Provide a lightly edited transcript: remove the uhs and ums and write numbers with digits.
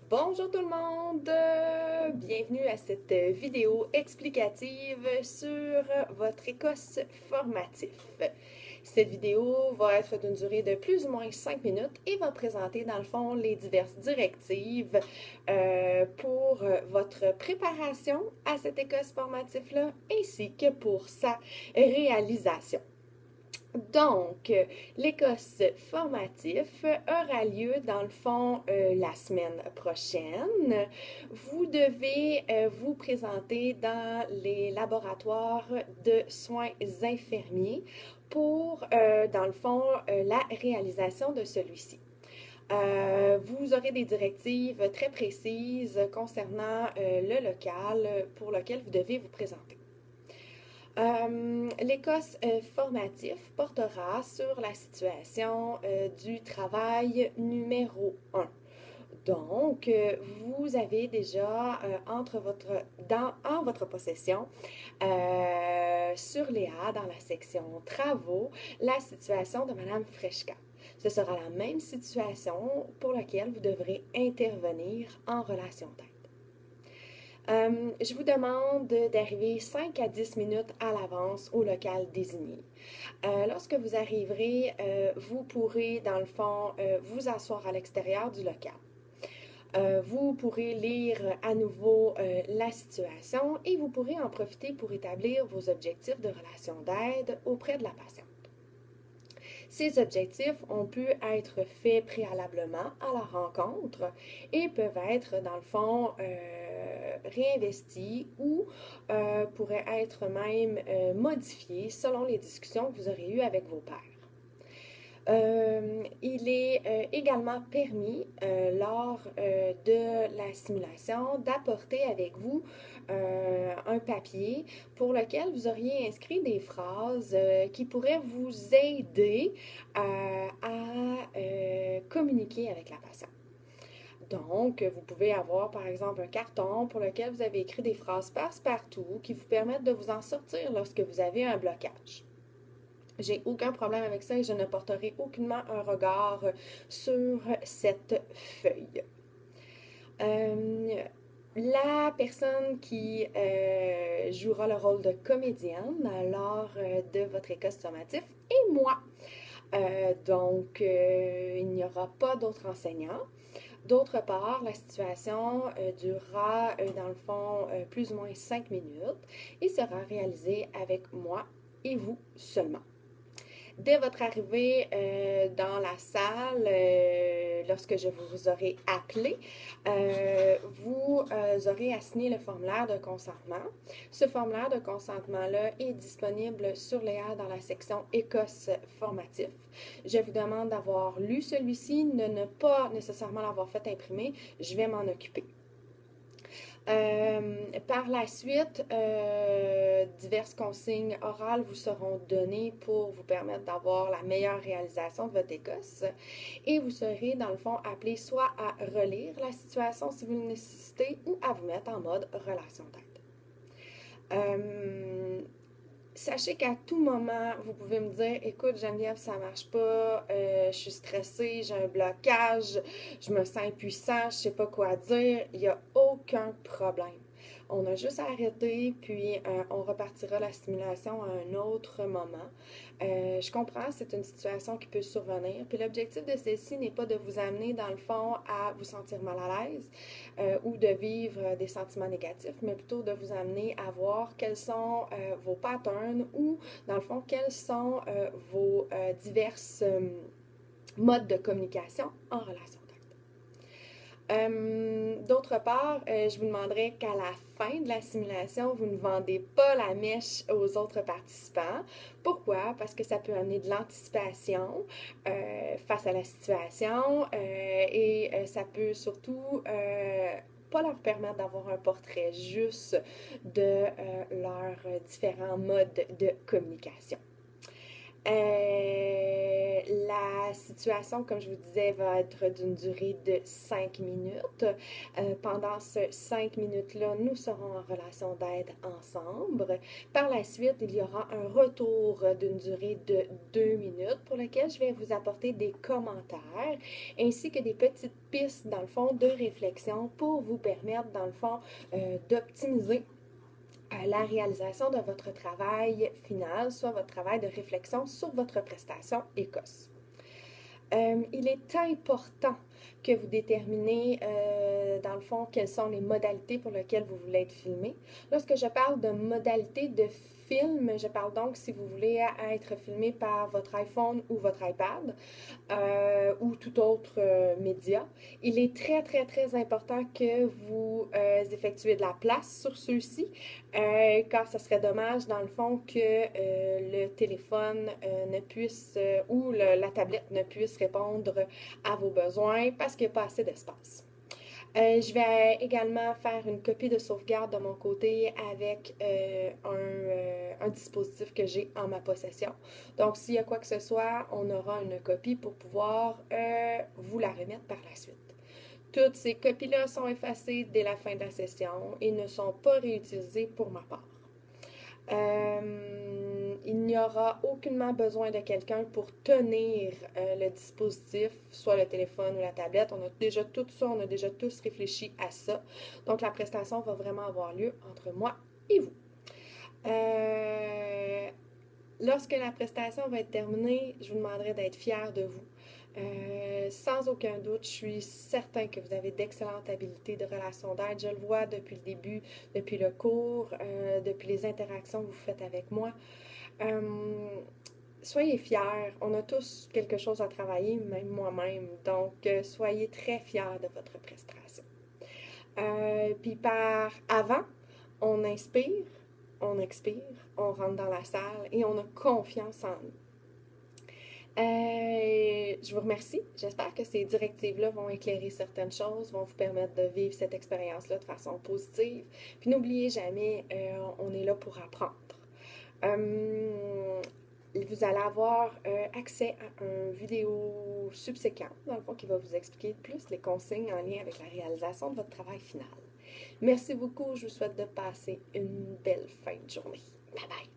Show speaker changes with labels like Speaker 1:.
Speaker 1: Bonjour tout le monde, bienvenue à cette vidéo explicative sur votre Écosse formatif. Cette vidéo va être d'une durée de plus ou moins 5 minutes et va présenter dans le fond les diverses directives pour votre préparation à cette Écosse formatif-là ainsi que pour sa réalisation. Donc, l'Écosse formatif aura lieu dans le fond la semaine prochaine. Vous devez vous présenter dans les laboratoires de soins infirmiers pour, dans le fond, la réalisation de celui-ci. Vous aurez des directives très précises concernant le local pour lequel vous devez vous présenter. L'Écosse formatif portera sur la situation du travail numéro 1. Donc, vous avez déjà en votre possession, sur Léa, dans la section travaux, la situation de Madame Freshka. Ce sera la même situation pour laquelle vous devrez intervenir en relation d'aide. Je vous demande d'arriver 5 à 10 minutes à l'avance au local désigné. Lorsque vous arriverez, vous pourrez, dans le fond, vous asseoir à l'extérieur du local. Vous pourrez lire à nouveau la situation et vous pourrez en profiter pour établir vos objectifs de relation d'aide auprès de la patiente. Ces objectifs ont pu être faits préalablement à la rencontre et peuvent être, dans le fond, réinvestis ou pourraient être même modifiés selon les discussions que vous aurez eues avec vos pairs. Il est également permis lors de la simulation d'apporter avec vous un papier pour lequel vous auriez inscrit des phrases qui pourraient vous aider à communiquer avec la patiente. Donc, vous pouvez avoir par exemple un carton pour lequel vous avez écrit des phrases passe-partout qui vous permettent de vous en sortir lorsque vous avez un blocage. J'ai aucun problème avec ça et je ne porterai aucunement un regard sur cette feuille. La personne qui jouera le rôle de comédienne lors de votre Écosse formatif est moi. Donc, il n'y aura pas d'autres enseignants. D'autre part, la situation durera, dans le fond, plus ou moins 5 minutes et sera réalisée avec moi et vous seulement. Dès votre arrivée dans la salle, lorsque je vous aurai appelé, vous aurez à signer le formulaire de consentement. Ce formulaire de consentement-là est disponible sur Léa dans la section Écosse formatif. Je vous demande d'avoir lu celui-ci, de ne pas nécessairement l'avoir fait imprimer. Je vais m'en occuper. Par la suite, diverses consignes orales vous seront données pour vous permettre d'avoir la meilleure réalisation de votre Écosse et vous serez dans le fond appelé soit à relire la situation si vous le nécessitez ou à vous mettre en mode relation d'aide. Sachez qu'à tout moment, vous pouvez me dire, écoute Geneviève, ça marche pas, je suis stressée, j'ai un blocage, je me sens impuissant, je sais pas quoi dire. Il n'y a aucun problème. On a juste à arrêter, puis on repartira la simulation à un autre moment. Je comprends, c'est une situation qui peut survenir. Puis l'objectif de celle-ci n'est pas de vous amener, dans le fond, à vous sentir mal à l'aise ou de vivre des sentiments négatifs, mais plutôt de vous amener à voir quels sont vos patterns ou, dans le fond, quels sont vos diverses modes de communication en relation. D'autre part, je vous demanderai qu'à la fin de la simulation, vous ne vendez pas la mèche aux autres participants. Pourquoi? Parce que ça peut amener de l'anticipation face à la situation et ça peut surtout pas leur permettre d'avoir un portrait juste de leurs différents modes de communication. La situation, comme je vous disais, va être d'une durée de 5 minutes. Pendant ces 5 minutes-là, nous serons en relation d'aide ensemble. Par la suite, il y aura un retour d'une durée de 2 minutes pour lequel je vais vous apporter des commentaires ainsi que des petites pistes, dans le fond, de réflexion pour vous permettre, dans le fond, d'optimiser la réalisation de votre travail final, soit votre travail de réflexion sur votre prestation ECOS. Il est important que vous déterminez, dans le fond, quelles sont les modalités pour lesquelles vous voulez être filmé. Lorsque je parle de modalité de film, je parle donc si vous voulez être filmé par votre iPhone ou votre iPad ou tout autre média. Il est très, très, très important que vous effectuez de la place sur ceux-ci, car ce serait dommage, dans le fond, que le téléphone ne puisse, ou la tablette ne puisse répondre à vos besoins parce qu'il n'y a pas assez d'espace. Je vais également faire une copie de sauvegarde de mon côté avec un dispositif que j'ai en ma possession. Donc, s'il y a quoi que ce soit, on aura une copie pour pouvoir vous la remettre par la suite. Toutes ces copies-là sont effacées dès la fin de la session et ne sont pas réutilisées pour ma part. Il n'y aura aucunement besoin de quelqu'un pour tenir le dispositif, soit le téléphone ou la tablette. On a déjà tout ça, on a déjà tous réfléchi à ça. Donc, la prestation va vraiment avoir lieu entre moi et vous. Lorsque la prestation va être terminée, je vous demanderai d'être fiers de vous. Sans aucun doute, je suis certain que vous avez d'excellentes habiletés de relation d'aide. Je le vois depuis le début, depuis le cours, depuis les interactions que vous faites avec moi. Soyez fiers. On a tous quelque chose à travailler, même moi-même. Donc, soyez très fiers de votre prestation. Puis par avant, on inspire, on expire, on rentre dans la salle et on a confiance en nous. Je vous remercie. J'espère que ces directives-là vont éclairer certaines choses, vont vous permettre de vivre cette expérience-là de façon positive. Puis n'oubliez jamais, on est là pour apprendre. Vous allez avoir accès à une vidéo subséquente, dans le fond, qui va vous expliquer plus les consignes en lien avec la réalisation de votre travail final. Merci beaucoup. Je vous souhaite de passer une belle fin de journée. Bye bye!